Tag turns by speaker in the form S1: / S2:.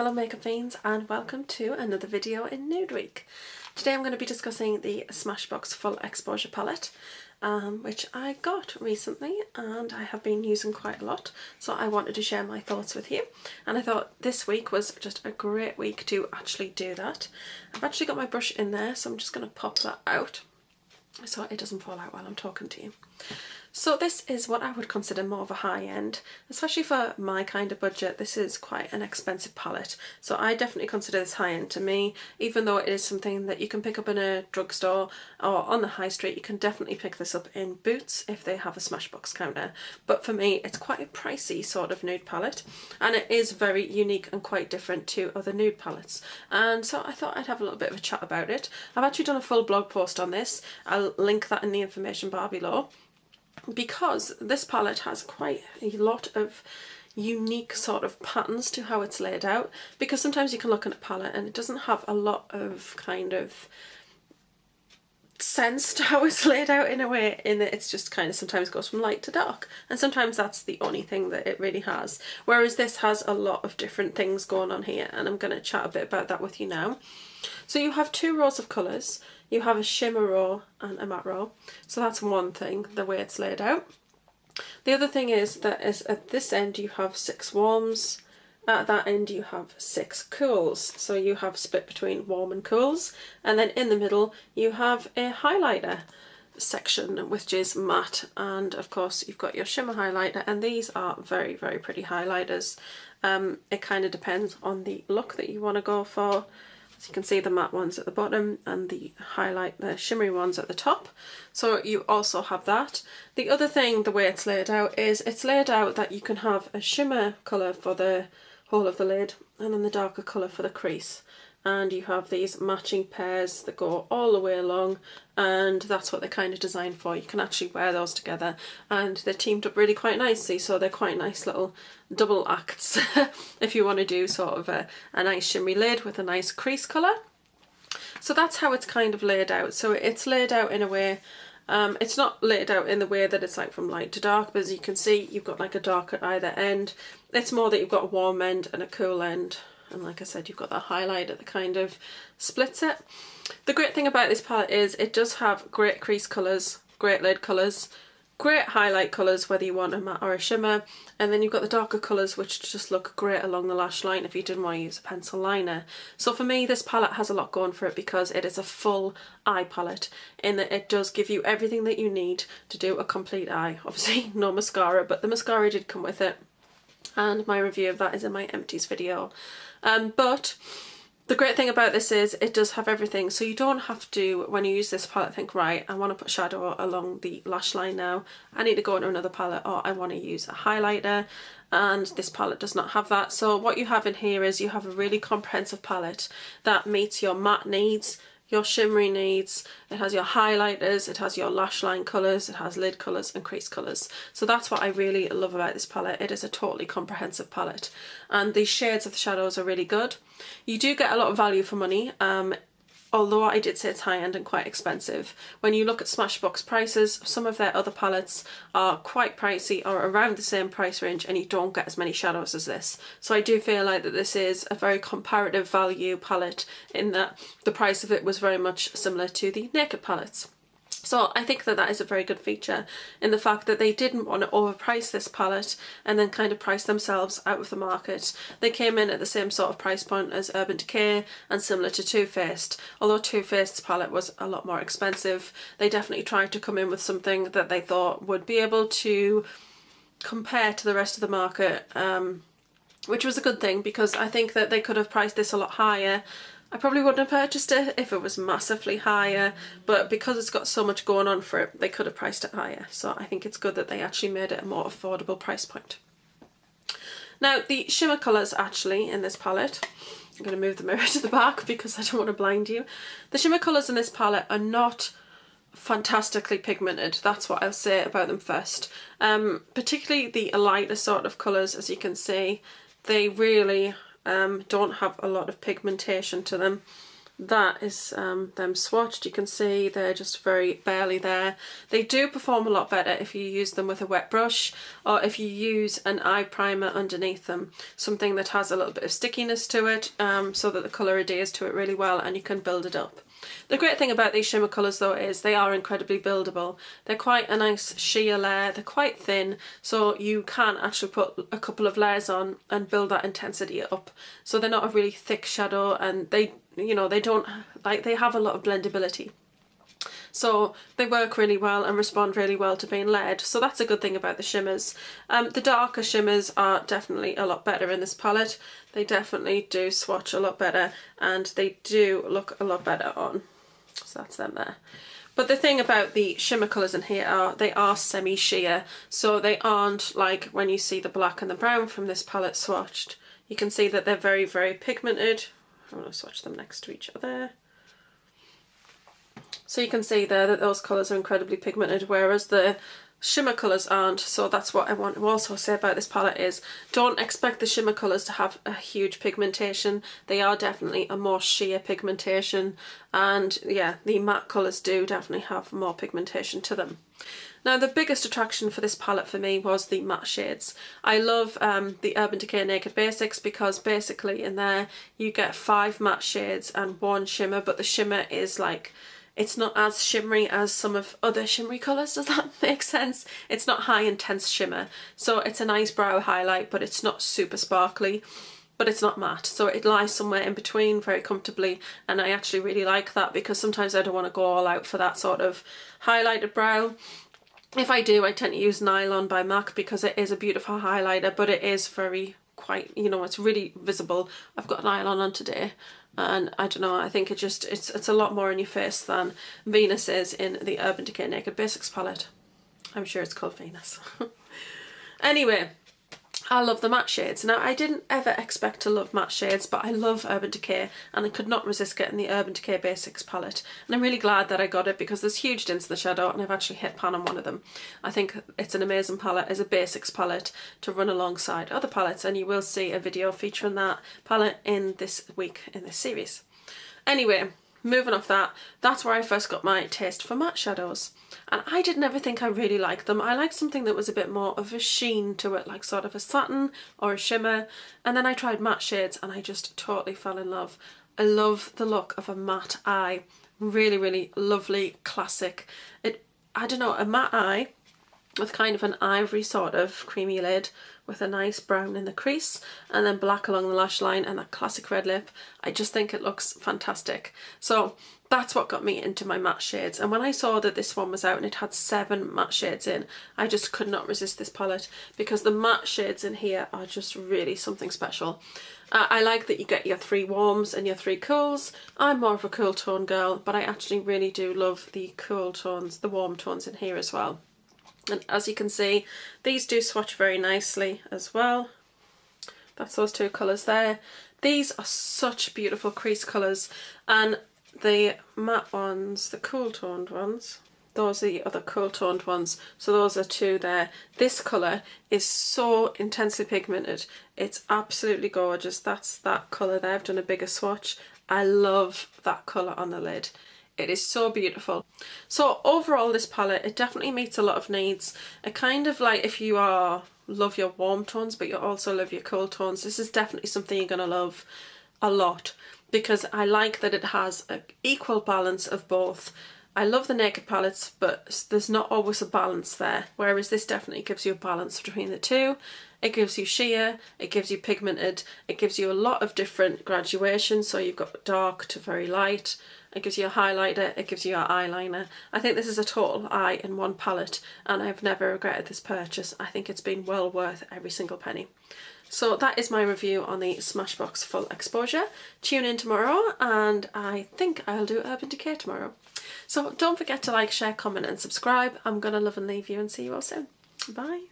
S1: fellow makeup fiends, and welcome to another video in Nude Week. Today I'm going to be discussing the Smashbox Full Exposure palette, which I got recently and I have been using quite a lot, so I wanted to share my thoughts with you, and I thought this week was just a great week to actually do that. I've actually got my brush in there, so I'm just going to pop that out so it doesn't fall out while I'm talking to you. So this is what I would consider more of a high end, especially for my kind of budget. This is quite an expensive palette, so I definitely consider this high end to me, even though it is something that you can pick up in a drugstore or on the high street. You can definitely pick this up in Boots if they have a Smashbox counter, but for me it's quite a pricey sort of nude palette, and it is very unique and quite different to other nude palettes, and so I thought I'd have a little bit of a chat about it. I've actually done a full blog post on this. I'll link that in the information bar below, because this palette has quite a lot of unique sort of patterns to how it's laid out, because sometimes you can look at a palette and it doesn't have a lot of kind of sense to how it's laid out, in a way, in that it's just kind of sometimes goes from light to dark, and sometimes that's the only thing that it really has, whereas this has a lot of different things going on here, and I'm going to chat a bit about that with you now. So you have two rows of colours. You have a shimmer row and a matte row, so that's one thing, the way it's laid out. The other thing is that at this end you have 6 warms, at that end you have 6 cools, so you have split between warm and cools, and then in the middle you have a highlighter section which is matte, and of course you've got your shimmer highlighter, and these are very, very pretty highlighters. It kind of depends on the look that you want to go for. So you can see the matte ones at the bottom and the shimmery ones at the top. So you also have that. The other thing, the way it's laid out, is it's laid out that you can have a shimmer colour for the whole of the lid and then the darker colour for the crease. And you have these matching pairs that go all the way along, and that's what they're kind of designed for. You can actually wear those together, and they're teamed up really quite nicely, so they're quite nice little double acts if you want to do sort of a nice shimmery lid with a nice crease colour. So that's how it's kind of laid out. So it's laid out in a way, it's not laid out in the way that it's like from light to dark, but as you can see you've got like a dark at either end. It's more that you've got a warm end and a cool end. And like I said, you've got that highlighter that kind of splits it. The great thing about this palette is it does have great crease colours, great lid colours, great highlight colours, whether you want a matte or a shimmer, and then you've got the darker colours which just look great along the lash line if you didn't want to use a pencil liner. So for me, this palette has a lot going for it because it is a full eye palette, in that it does give you everything that you need to do a complete eye. Obviously no mascara, but the mascara did come with it, and my review of that is in my Empties video. But the great thing about this is it does have everything, so you don't have to, when you use this palette, think, right, I want to put shadow along the lash line now, I need to go into another palette, or I want to use a highlighter, and this palette does not have that. So what you have in here is you have a really comprehensive palette that meets your matte needs, your shimmery needs, it has your highlighters, it has your lash line colours, it has lid colours and crease colours. So that's what I really love about this palette. It is a totally comprehensive palette, and the shades of the shadows are really good. You do get a lot of value for money, although I did say it's high-end and quite expensive. When you look at Smashbox prices, some of their other palettes are quite pricey or around the same price range, and you don't get as many shadows as this. So I do feel like that this is a very comparative value palette, in that the price of it was very much similar to the Naked palettes. So I think that that is a very good feature, in the fact that they didn't want to overprice this palette and then kind of price themselves out of the market. They came in at the same sort of price point as Urban Decay and similar to Too Faced. Although Too Faced's palette was a lot more expensive, they definitely tried to come in with something that they thought would be able to compare to the rest of the market, which was a good thing, because I think that they could have priced this a lot higher. I probably wouldn't have purchased it if it was massively higher, but because it's got so much going on for it, they could have priced it higher. So I think it's good that they actually made it a more affordable price point. Now, the shimmer colours actually in this palette, I'm going to move the mirror to the back because I don't want to blind you. The shimmer colours in this palette are not fantastically pigmented, that's what I'll say about them first. Particularly the lighter sort of colours, as you can see, they really don't have a lot of pigmentation to them. that is them swatched. You can see they're just very barely there. They do perform a lot better if you use them with a wet brush, or if you use an eye primer underneath them, something that has a little bit of stickiness to it, so that the colour adheres to it really well and you can build it up. The great thing about these shimmer colours though is they are incredibly buildable. They're quite a nice sheer layer, they're quite thin, so you can actually put a couple of layers on and build that intensity up. So they're not a really thick shadow, and they, you know, they don't, like, they have a lot of blendability. So they work really well and respond really well to being layered. So that's a good thing about the shimmers. The darker shimmers are definitely a lot better in this palette. They definitely do swatch a lot better and they do look a lot better on. So that's them there. But the thing about the shimmer colours in here are they are semi-sheer. So they aren't like when you see the black and the brown from this palette swatched. You can see that they're very, very pigmented. I'm going to swatch them next to each other. So you can see there that those colours are incredibly pigmented, whereas the shimmer colours aren't. So that's what I want to also say about this palette is don't expect the shimmer colours to have a huge pigmentation. They are definitely a more sheer pigmentation, and yeah, the matte colours do definitely have more pigmentation to them. Now the biggest attraction for this palette for me was the matte shades. I love the Urban Decay Naked Basics because basically in there you get 5 matte shades and 1 shimmer, but the shimmer is like, it's not as shimmery as some of other shimmery colours, does that make sense? It's not high intense shimmer, so it's a nice brow highlight, but it's not super sparkly, but it's not matte, so it lies somewhere in between very comfortably, and I actually really like that because sometimes I don't want to go all out for that sort of highlighted brow. If I do, I tend to use Nylon by MAC because it is a beautiful highlighter, but it is very quite, you know, it's really visible. I've got Nylon on today. And I don't know, I think it just, it's a lot more in your face than Venus is in the Urban Decay Naked Basics palette. I'm sure it's called Venus. Anyway, I love the matte shades. Now I didn't ever expect to love matte shades, but I love Urban Decay and I could not resist getting the Urban Decay Basics palette. And I'm really glad that I got it because there's huge dints in the shadow and I've actually hit pan on one of them. I think it's an amazing palette as a basics palette to run alongside other palettes, and you will see a video featuring that palette in this week in this series. Anyway, moving off that, that's where I first got my taste for matte shadows. And I didn't ever think I really liked them. I liked something that was a bit more of a sheen to it, like sort of a satin or a shimmer. And then I tried matte shades and I just totally fell in love. I love the look of a matte eye. Really, really lovely, classic. I don't know, a matte eye with kind of an ivory sort of creamy lid with a nice brown in the crease and then black along the lash line and that classic red lip. I just think it looks fantastic. So that's what got me into my matte shades, and when I saw that this one was out and it had 7 matte shades in, I just could not resist this palette because the matte shades in here are just really something special. I like that you get your 3 warms and your 3 cools. I'm more of a cool tone girl, but I actually really do love the cool tones, the warm tones in here as well. And as you can see, these do swatch very nicely as well. That's those 2 colours there. These are such beautiful crease colours, and the matte ones, the cool toned ones, those are the other cool toned ones. So those are 2 there. This colour is so intensely pigmented. It's absolutely gorgeous. That's that colour there. I've done a bigger swatch. I love that colour on the lid. It is so beautiful. So overall this palette, it definitely meets a lot of needs. It kind of like if you love your warm tones but you also love your cool tones, this is definitely something you're going to love a lot because I like that it has an equal balance of both. I love the naked palettes, but there's not always a balance there, whereas this definitely gives you a balance between the 2. It gives you sheer, it gives you pigmented, it gives you a lot of different graduations, so you've got dark to very light, it gives you a highlighter, it gives you your eyeliner. I think this is a total eye in one palette and I've never regretted this purchase. I think it's been well worth every single penny. So that is my review on the Smashbox Full Exposure. Tune in tomorrow and I think I'll do Urban Decay tomorrow. So don't forget to like, share, comment and subscribe. I'm going to love and leave you and see you all soon. Bye.